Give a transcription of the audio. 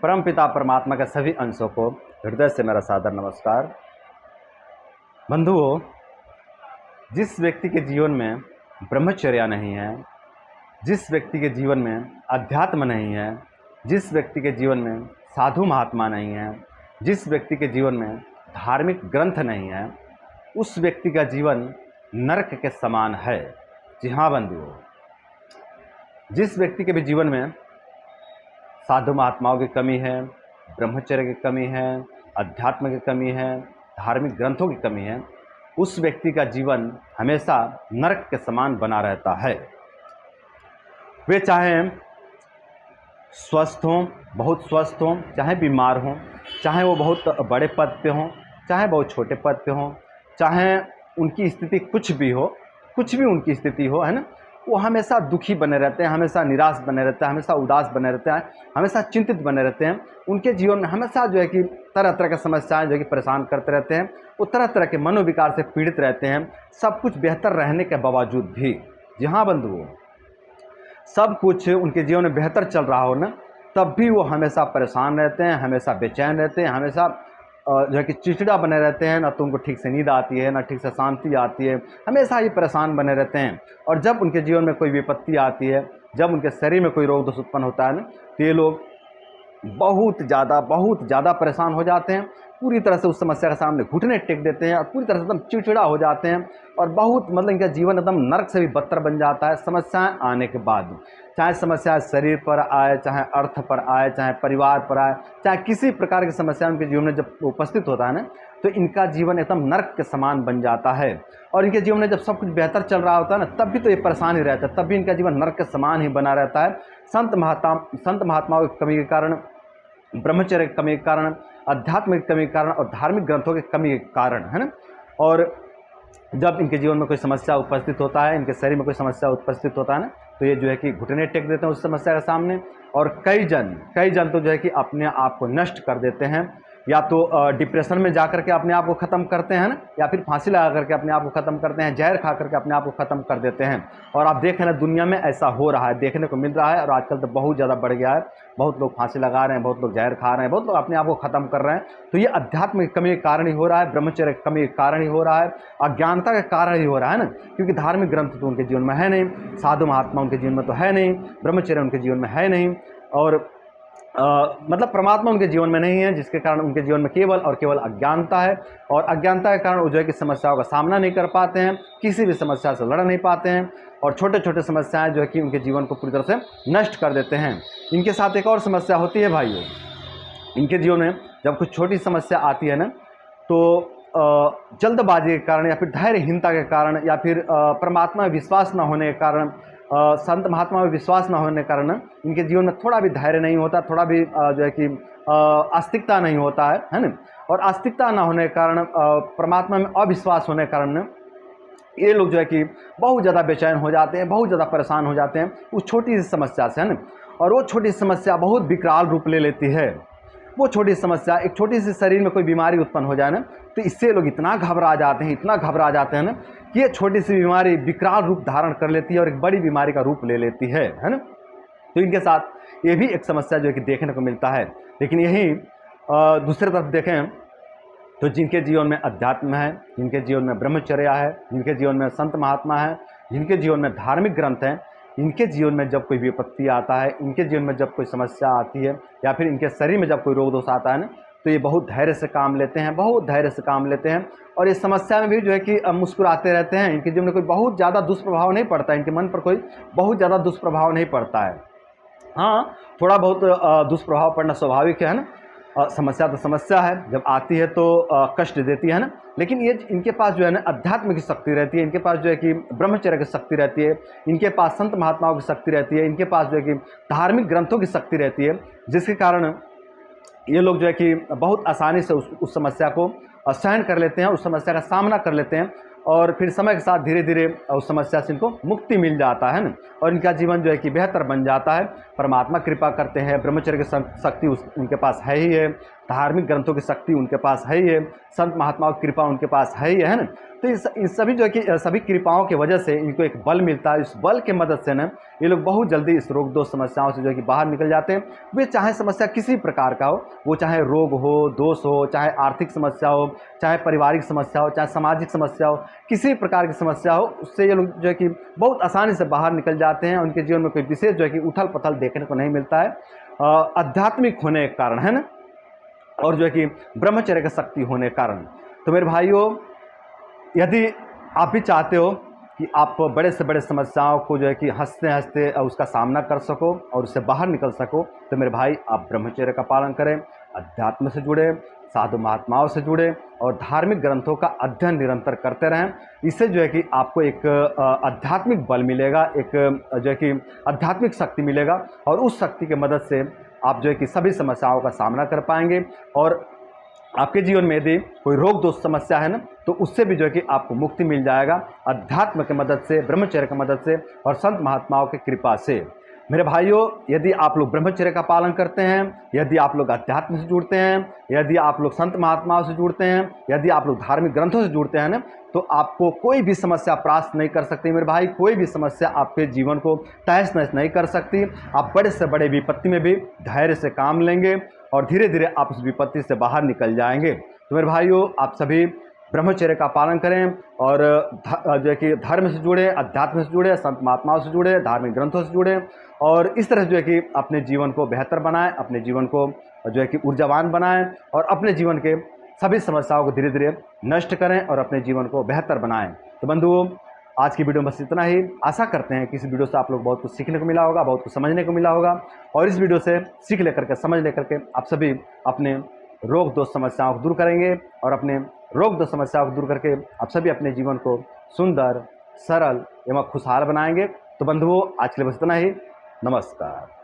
परमपिता परमात्मा के सभी अंशों को हृदय से मेरा सादर नमस्कार। बंधुओं, जिस व्यक्ति के जीवन में ब्रह्मचर्या नहीं है, जिस व्यक्ति के जीवन में अध्यात्म नहीं है, जिस व्यक्ति के जीवन में साधु महात्मा नहीं है, जिस व्यक्ति के जीवन में धार्मिक ग्रंथ नहीं है, उस व्यक्ति का जीवन नरक के समान है। जी हाँ बंधुओं, जिस व्यक्ति के भी जीवन में साधु महात्माओं की कमी है, ब्रह्मचर्य की कमी है, अध्यात्म की कमी है, धार्मिक ग्रंथों की कमी है, उस व्यक्ति का जीवन हमेशा नरक के समान बना रहता है। वे चाहे स्वस्थ हों, बहुत स्वस्थ हों, चाहे बीमार हों, चाहे वो बहुत बड़े पद पे हों, चाहे बहुत छोटे पद पे हों, चाहे उनकी स्थिति कुछ भी हो, कुछ भी उनकी स्थिति हो, है ना, वो हमेशा दुखी बने रहते हैं, हमेशा निराश बने रहते हैं, हमेशा उदास बने रहते हैं, हमेशा चिंतित बने रहते हैं। उनके जीवन में हमेशा जो है कि तरह तरह की समस्याएं जो है कि परेशान करते रहते हैं। वो तरह तरह के मनोविकार से पीड़ित रहते हैं, सब कुछ बेहतर रहने के बावजूद भी। जी हाँ बंधुओं, सब कुछ उनके जीवन में बेहतर चल रहा हो ना, तब भी वो हमेशा परेशान रहते हैं, हमेशा बेचैन रहते हैं, हमेशा जो है कि चिड़चिड़ा बने रहते हैं। ना तो उनको ठीक से नींद आती है, ना ठीक से शांति आती है, हमेशा ही परेशान बने रहते हैं। और जब उनके जीवन में कोई विपत्ति आती है, जब उनके शरीर में कोई रोग दोष उत्पन्न होता है ना, तो ये लोग बहुत ज़्यादा परेशान हो जाते हैं। पूरी तरह से उस समस्या के सामने घुटने टेक देते हैं और पूरी तरह से एकदम चिड़चिड़ा हो जाते हैं और बहुत इनका जीवन एकदम नरक से भी बदतर बन जाता है समस्याएं आने के बाद। चाहे समस्या शरीर पर आए, चाहे अर्थ पर आए, चाहे परिवार पर आए, चाहे किसी प्रकार की समस्या उनके जीवन में जब उपस्थित होता है ना, तो इनका जीवन एकदम नरक के समान बन जाता है। और इनके जीवन में जब सब कुछ बेहतर चल रहा होता है ना, तब भी तो ये परेशान ही रहता है, तब भी इनका जीवन नरक के समान ही बना रहता है। संत महात्माओं की कमी के कारण, ब्रह्मचर्य की कमी के कारण, अध्यात्म की कमी के कारण और धार्मिक ग्रंथों की कमी के कारण, है ना। और जब इनके जीवन में कोई समस्या उपस्थित होता है, इनके शरीर में कोई समस्या उपस्थित होता है ना, तो ये जो है कि घुटने टेक देते हैं उस समस्या के सामने। और कई जन तो जो है कि अपने आप को नष्ट कर देते हैं, या तो डिप्रेशन में जा करके अपने आप को ख़त्म करते हैं ना, या फिर फांसी लगा करके अपने आप को ख़त्म करते हैं, जहर खा करके अपने आप को ख़त्म कर देते हैं। और आप देखें ना, दुनिया में ऐसा हो रहा है, देखने को मिल रहा है, और आजकल तो बहुत ज़्यादा बढ़ गया है। बहुत लोग फांसी लगा रहे हैं, बहुत लोग जहर खा रहे हैं, बहुत लोग अपने आप को ख़त्म कर रहे हैं। तो ये अध्यात्म की कमी के कारण ही हो रहा है, ब्रह्मचर्य की कमी के कारण ही हो रहा है, अज्ञानता के कारण ही हो रहा है ना, क्योंकि धार्मिक ग्रंथ तो उनके जीवन में है नहीं, साधु महात्मा उनके जीवन में तो है नहीं, ब्रह्मचर्य उनके जीवन में है नहीं, और मतलब परमात्मा उनके जीवन में नहीं है, जिसके कारण उनके जीवन में केवल और केवल अज्ञानता है। और अज्ञानता के कारण वो जो है कि समस्याओं का सामना नहीं कर पाते हैं, किसी भी समस्या से लड़ नहीं पाते हैं, और छोटे छोटे समस्याएं जो है कि उनके जीवन को पूरी तरह से नष्ट कर देते हैं। इनके साथ एक और समस्या होती है भाइयों, इनके जीवन में जब कुछ छोटी समस्या आती है ना, तो जल्दबाजी के कारण, या फिर धैर्यहीनता के कारण, या फिर परमात्मा में विश्वास न होने के कारण, संत महात्मा में विश्वास न होने के कारण इनके जीवन में थोड़ा भी धैर्य नहीं होता, थोड़ा भी जो है कि आस्तिकता नहीं होता है ना। और आस्तिकता न होने के कारण, परमात्मा में अविश्वास होने के कारण ये लोग जो है कि बहुत ज़्यादा बेचैन हो जाते हैं, बहुत ज़्यादा परेशान हो जाते हैं उस छोटी सी समस्या से, है ना। और वो छोटी समस्या बहुत विकराल रूप ले लेती है। वो छोटी समस्या, एक छोटी सी शरीर में कोई बीमारी उत्पन्न हो जाए ना, तो इससे लोग इतना घबरा जाते हैं, इतना घबरा जाते हैं ना, कि ये छोटी सी बीमारी विकराल रूप धारण कर लेती है और एक बड़ी बीमारी का रूप ले लेती है ना। तो इनके साथ ये भी एक समस्या जो है कि देखने को मिलता है। लेकिन यही दूसरी तरफ देखें तो जिनके जीवन में अध्यात्म है, जिनके जीवन में ब्रह्मचर्या है, जिनके जीवन में संत महात्मा है, जिनके जीवन में धार्मिक ग्रंथ हैं, इनके जीवन में जब कोई विपत्ति आता है, इनके जीवन में जब कोई समस्या आती है, या फिर इनके शरीर में जब कोई रोग दोष आता है ना, तो ये बहुत धैर्य से काम लेते हैं, बहुत धैर्य से काम लेते हैं। और इस समस्या में भी जो है कि मुस्कुराते रहते हैं। इनके जीवन में कोई बहुत ज़्यादा दुष्प्रभाव नहीं पड़ता, इनके मन पर कोई बहुत ज़्यादा दुष्प्रभाव नहीं पड़ता है। हाँ, थोड़ा बहुत दुष्प्रभाव पड़ना स्वाभाविक है ना, समस्या तो समस्या है, जब आती है तो कष्ट देती है ना। लेकिन ये इनके पास जो है ना अध्यात्म की शक्ति रहती है, इनके पास जो है कि ब्रह्मचर्य की शक्ति रहती है, इनके पास संत महात्माओं की शक्ति रहती है, इनके पास जो है कि धार्मिक ग्रंथों की शक्ति रहती है, जिसके कारण ये लोग जो है कि बहुत आसानी से उस समस्या को सहन कर लेते हैं, उस समस्या का सामना कर लेते हैं, और फिर समय के साथ धीरे धीरे उस समस्या से इनको मुक्ति मिल जाता है ना, और इनका जीवन जो है कि बेहतर बन जाता है। परमात्मा कृपा करते हैं, ब्रह्मचर्य की शक्ति उनके पास है ही है, धार्मिक ग्रंथों की शक्ति उनके पास है ही है, संत महात्माओं की कृपा उनके पास है ही है ना। तो इस सभी जो है कि सभी कृपाओं की वजह से इनको एक बल मिलता है। इस बल की मदद से ना ये लोग बहुत जल्दी इस रोग दोष समस्याओं से जो है कि बाहर निकल जाते हैं। वे चाहे समस्या किसी प्रकार का हो, वो चाहे रोग हो, दोष हो, चाहे आर्थिक समस्या हो, चाहे पारिवारिक समस्या हो, चाहे सामाजिक समस्या हो, किसी प्रकार की समस्या हो, उससे ये लोग जो है कि बहुत आसानी से बाहर निकल जाते हैं। उनके जीवन में कोई विशेष जो है कि उथल पथल देखने को नहीं मिलता है, आध्यात्मिक होने के कारण, है ना, और जो है कि ब्रह्मचर्य का शक्ति होने के कारण। तो मेरे भाइयों, यदि आप भी चाहते हो कि आप बड़े से बड़े समस्याओं को जो है कि हंसते हंसते उसका सामना कर सको और उससे बाहर निकल सको, तो मेरे भाई आप ब्रह्मचर्य का पालन करें, अध्यात्म से जुड़े, साधु महात्माओं से जुड़े और धार्मिक ग्रंथों का अध्ययन निरंतर करते रहें। इससे जो है कि आपको एक आध्यात्मिक बल मिलेगा, एक जो है कि आध्यात्मिक शक्ति मिलेगा, और उस शक्ति की मदद से आप जो है कि सभी समस्याओं का सामना कर पाएंगे। और आपके जीवन में यदि कोई रोग दोष समस्या है ना, तो उससे भी जो है कि आपको मुक्ति मिल जाएगा अध्यात्म की मदद से, ब्रह्मचर्य की मदद से और संत महात्माओं की कृपा से। मेरे भाइयों, यदि आप लोग ब्रह्मचर्य का पालन करते हैं, यदि आप लोग अध्यात्म से जुड़ते हैं, यदि आप लोग संत महात्माओं से जुड़ते हैं, यदि आप लोग धार्मिक ग्रंथों से जुड़ते हैं ना, तो आपको कोई भी समस्या परास्त नहीं कर सकती। मेरे भाई, कोई भी समस्या आपके जीवन को तहस नहस नहीं कर सकती। आप बड़े से बड़े विपत्ति में भी धैर्य से काम लेंगे और धीरे धीरे आप उस विपत्ति से बाहर निकल जाएंगे। तो मेरे भाइयों, आप सभी ब्रह्मचर्य का पालन करें और जो है कि धर्म से जुड़े, अध्यात्म से जुड़े, संत महात्माओं से जुड़े, धार्मिक ग्रंथों से जुड़े और इस तरह जो है कि अपने जीवन को बेहतर बनाएं, अपने जीवन को जो है कि ऊर्जावान बनाएं और अपने जीवन के सभी समस्याओं को धीरे धीरे नष्ट करें और अपने जीवन को बेहतर बनाएं। तो बंधुओं, आज की वीडियो में बस इतना ही। आशा करते हैं कि इस वीडियो से आप लोग बहुत कुछ सीखने को मिला होगा, बहुत कुछ समझने को मिला होगा, और इस वीडियो से सीख लेकर के, समझ लेकर के आप सभी अपने रोग दोष समस्याओं को दूर करेंगे और अपने रोग दोष समस्याओं को दूर करके आप सभी अपने जीवन को सुंदर, सरल एवं खुशहाल बनाएंगे। तो बंधुओं, आज के लिए बस इतना ही। नमस्कार।